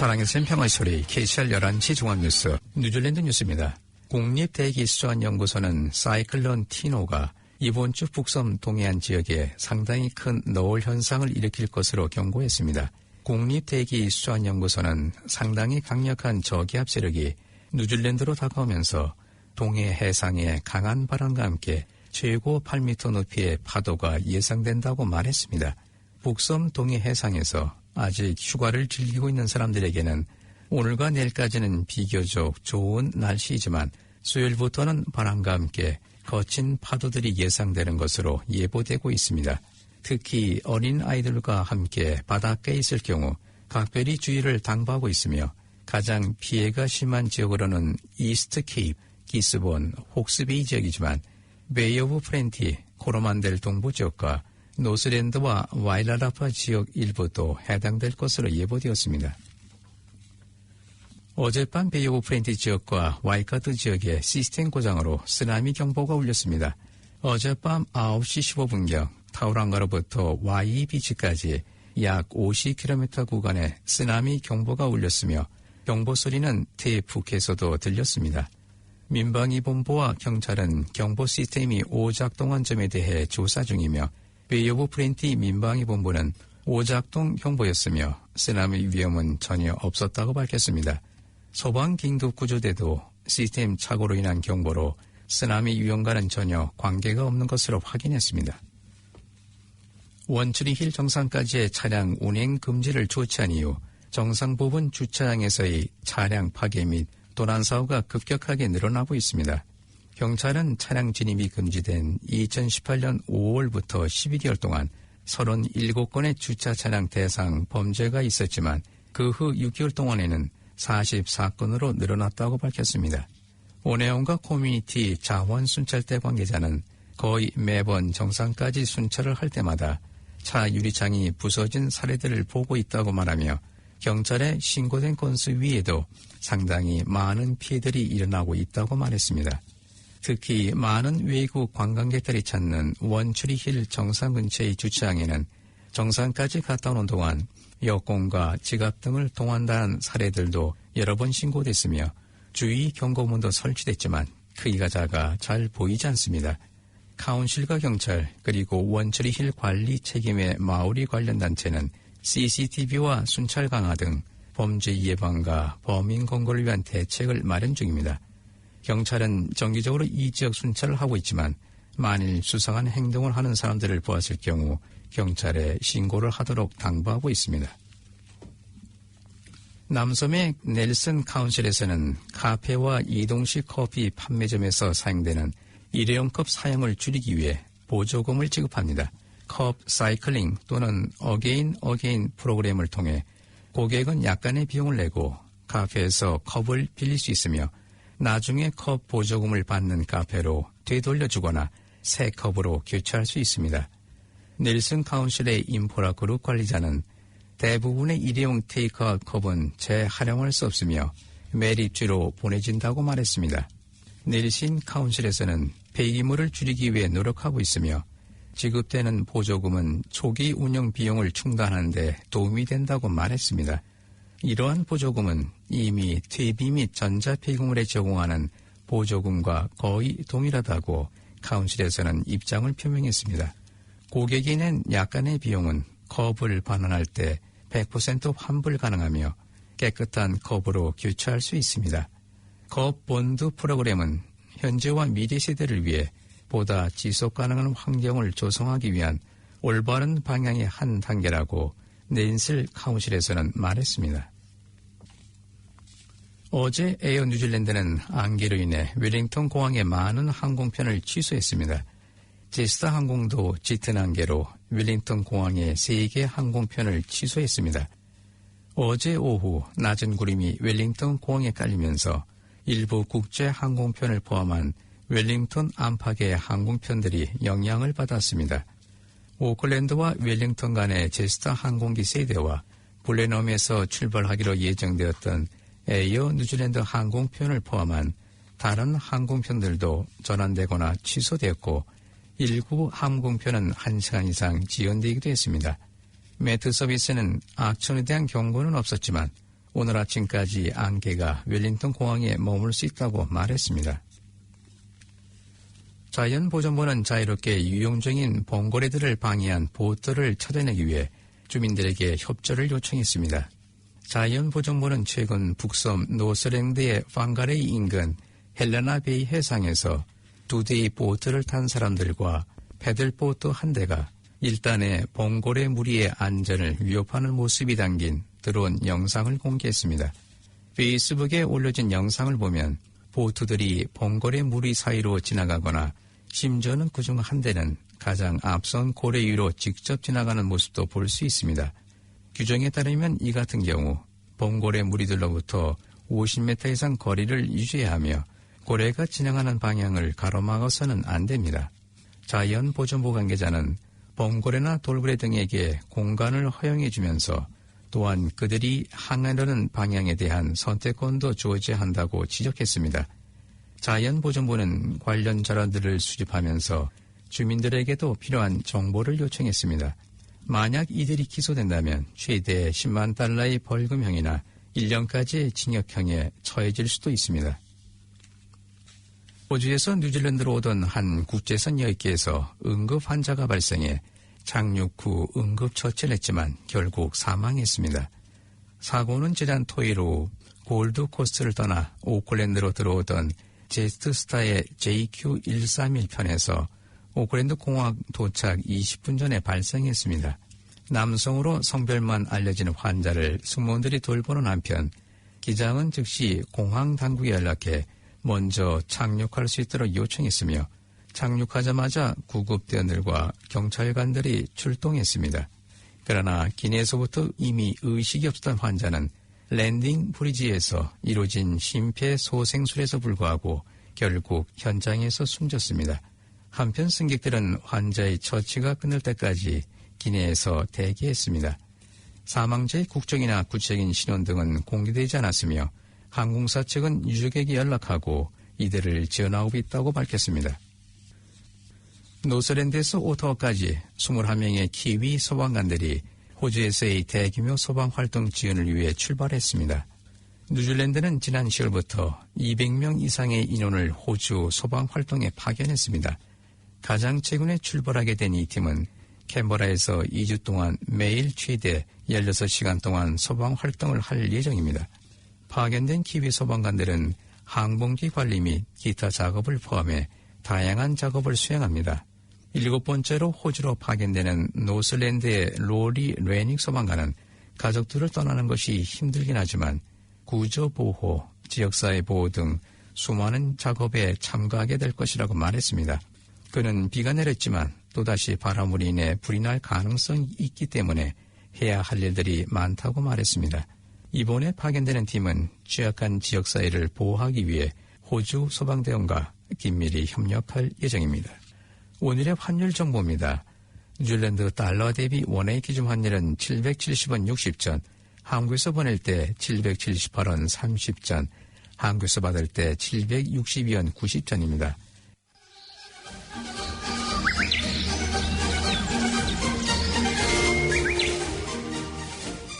사랑의 샘평의 소리 KCR 11시 중앙뉴스 뉴질랜드 뉴스입니다. 국립대기수산연구소는 사이클론 티노가 이번 주 북섬 동해안 지역에 상당히 큰 노을 현상을 일으킬 것으로 경고했습니다. 국립대기수산연구소는 상당히 강력한 저기압 세력이 뉴질랜드로 다가오면서 동해 해상에 강한 바람과 함께 최고 8m 높이의 파도가 예상된다고 말했습니다. 북섬 동해 해상에서 아직 휴가를 즐기고 있는 사람들에게는 오늘과 내일까지는 비교적 좋은 날씨이지만 수요일부터는 바람과 함께 거친 파도들이 예상되는 것으로 예보되고 있습니다. 특히 어린 아이들과 함께 바닷가에 있을 경우 각별히 주의를 당부하고 있으며 가장 피해가 심한 지역으로는 이스트 케이프, 기스본, 혹스베이 지역이지만 베이 오브 프렌티, 코로만델 동부 지역과 노스랜드와 와일라라파 지역 일부도 해당될 것으로 예보되었습니다. 어젯밤 베이 오브 프렌티 지역과 와이카트 지역의 시스템 고장으로 쓰나미 경보가 울렸습니다. 어젯밤 9시 15분경 타우랑가로부터 와이 비치까지 약 50km 구간에 쓰나미 경보가 울렸으며 경보 소리는 테이프에서도 들렸습니다. 민방위본부와 경찰은 경보 시스템이 오작동한 점에 대해 조사 중이며 베이 오브 프렌티 민방위본부는 오작동 경보였으며 쓰나미 위험은 전혀 없었다고 밝혔습니다. 소방 긴급구조대도 시스템 착오로 인한 경보로 쓰나미 위험과는 전혀 관계가 없는 것으로 확인했습니다. 원추리힐 정상까지의 차량 운행 금지를 조치한 이후 정상 부분 주차장에서의 차량 파괴 및 도난 사고가 급격하게 늘어나고 있습니다. 경찰은 차량 진입이 금지된 2018년 5월부터 12개월 동안 37건의 주차 차량 대상 범죄가 있었지만 그 후 6개월 동안에는 44건으로 늘어났다고 밝혔습니다. 오네온과 커뮤니티 자원 순찰대 관계자는 거의 매번 정상까지 순찰을 할 때마다 차 유리창이 부서진 사례들을 보고 있다고 말하며 경찰에 신고된 건수 위에도 상당히 많은 피해들이 일어나고 있다고 말했습니다. 특히 많은 외국 관광객들이 찾는 원추리힐 정상 근처의 주차장에는 정상까지 갔다 오는 동안 여권과 지갑 등을 동원한 사례들도 여러 번 신고됐으며 주의 경고문도 설치됐지만 크기가 작아 잘 보이지 않습니다. 카운실과 경찰 그리고 원추리힐 관리 책임의 마오리 관련 단체는 CCTV와 순찰 강화 등 범죄 예방과 범인 검거를 위한 대책을 마련 중입니다. 경찰은 정기적으로 이 지역 순찰을 하고 있지만 만일 수상한 행동을 하는 사람들을 보았을 경우 경찰에 신고를 하도록 당부하고 있습니다. 남섬의 넬슨 카운실에서는 카페와 이동식 커피 판매점에서 사용되는 일회용컵 사용을 줄이기 위해 보조금을 지급합니다. 컵 사이클링 또는 어게인 프로그램을 통해 고객은 약간의 비용을 내고 카페에서 컵을 빌릴 수 있으며 나중에 컵 보조금을 받는 카페로 되돌려주거나 새 컵으로 교체할 수 있습니다. 넬슨 카운실의 인포라 그룹 관리자는 대부분의 일회용 테이크아웃 컵은 재활용할 수 없으며 매립지로 보내진다고 말했습니다. 넬슨 카운실에서는 폐기물을 줄이기 위해 노력하고 있으며 지급되는 보조금은 초기 운영 비용을 충당하는 데 도움이 된다고 말했습니다. 이러한 보조금은 이미 퇴비 및 전자폐기물에 제공하는 보조금과 거의 동일하다고 카운실에서는 입장을 표명했습니다. 고객이 낸 약간의 비용은 컵을 반환할 때 100% 환불 가능하며 깨끗한 컵으로 교체할 수 있습니다. 컵 본드 프로그램은 현재와 미래 세대를 위해 보다 지속 가능한 환경을 조성하기 위한 올바른 방향의 한 단계라고 낸슬 카운실에서는 말했습니다. 어제 에어 뉴질랜드는 안개로 인해 웰링턴 공항의 많은 항공편을 취소했습니다. 제스타 항공도 짙은 안개로 웰링턴 공항의 3개 항공편을 취소했습니다. 어제 오후 낮은 구름이 웰링턴 공항에 깔리면서 일부 국제 항공편을 포함한 웰링턴 안팎의 항공편들이 영향을 받았습니다. 오클랜드와 웰링턴 간의 제스타 항공기 3대와 블레넘에서 출발하기로 예정되었던 에어 뉴질랜드 항공편을 포함한 다른 항공편들도 전환되거나 취소되었고 일부 항공편은 1시간 이상 지연되기도 했습니다. 매트 서비스는 악천에 대한 경고는 없었지만 오늘 아침까지 안개가 웰링턴 공항에 머물 수 있다고 말했습니다. 자연보존부는 자유롭게 유용 중인 봉고래들을 방해한 보트를 찾아내기 위해 주민들에게 협조를 요청했습니다. 자연보존부는 최근 북섬 노스랜드의 판가레이 인근 헬레나베이 해상에서 2대의 보트를 탄 사람들과 패들보트 한 대가 일단의 봉고래 무리의 안전을 위협하는 모습이 담긴 드론 영상을 공개했습니다. 페이스북에 올려진 영상을 보면 보트들이 봉고래 무리 사이로 지나가거나 심지어는 그중 한 대는 가장 앞선 고래 위로 직접 지나가는 모습도 볼 수 있습니다. 규정에 따르면 이 같은 경우 봉고래 무리들로부터 50m 이상 거리를 유지해야 하며 고래가 진행하는 방향을 가로막아서는 안 됩니다. 자연보존부 관계자는 봉고래나 돌고래 등에게 공간을 허용해주면서 또한 그들이 항해하려는 방향에 대한 선택권도 주어져야 한다고 지적했습니다. 자연보존부는 관련 자료들을 수집하면서 주민들에게도 필요한 정보를 요청했습니다. 만약 이들이 기소된다면 최대 10만 달러의 벌금형이나 1년까지의 징역형에 처해질 수도 있습니다. 호주에서 뉴질랜드로 오던 한 국제선 여객기에서 응급 환자가 발생해 착륙 후 응급처치를 했지만 결국 사망했습니다. 사고는 지난 토요일 오후 골드코스트를 떠나 오클랜드로 들어오던 제트스타의 JQ131편에서 오클랜드 공항 도착 20분 전에 발생했습니다. 남성으로 성별만 알려진 환자를 승무원들이 돌보는 한편 기장은 즉시 공항 당국에 연락해 먼저 착륙할 수 있도록 요청했으며 착륙하자마자 구급대원들과 경찰관들이 출동했습니다. 그러나 기내에서부터 이미 의식이 없었던 환자는 랜딩 브리지에서 이루어진 심폐소생술에서 불구하고 결국 현장에서 숨졌습니다. 한편 승객들은 환자의 처치가 끝날 때까지 기내에서 대기했습니다. 사망자의 국적이나 구체적인 신원 등은 공개되지 않았으며 항공사 측은 유족에게 연락하고 이들을 전화하고 있다고 밝혔습니다. 노스랜드에서 오타와까지 21명의 키위 소방관들이 호주에서의 대규모 소방활동 지원을 위해 출발했습니다. 뉴질랜드는 지난 10월부터 200명 이상의 인원을 호주 소방활동에 파견했습니다. 가장 최근에 출발하게 된 이 팀은 캔버라에서 2주 동안 매일 최대 16시간 동안 소방활동을 할 예정입니다. 파견된 키위 소방관들은 항공기 관리 및 기타 작업을 포함해 다양한 작업을 수행합니다. 7번째로 호주로 파견되는 노스랜드의 로리 레닉 소방관은 가족들을 떠나는 것이 힘들긴 하지만 구조보호, 지역사회 보호 등 수많은 작업에 참가하게 될 것이라고 말했습니다. 그는 비가 내렸지만 또다시 바람으로 인해 불이 날 가능성이 있기 때문에 해야 할 일들이 많다고 말했습니다. 이번에 파견되는 팀은 취약한 지역사회를 보호하기 위해 호주 소방대원과 긴밀히 협력할 예정입니다. 오늘의 환율 정보입니다. 뉴질랜드 달러 대비 원화의 기준 환율은 770원 60전, 한국에서 보낼 때 778원 30전, 한국에서 받을 때 762원 90전입니다.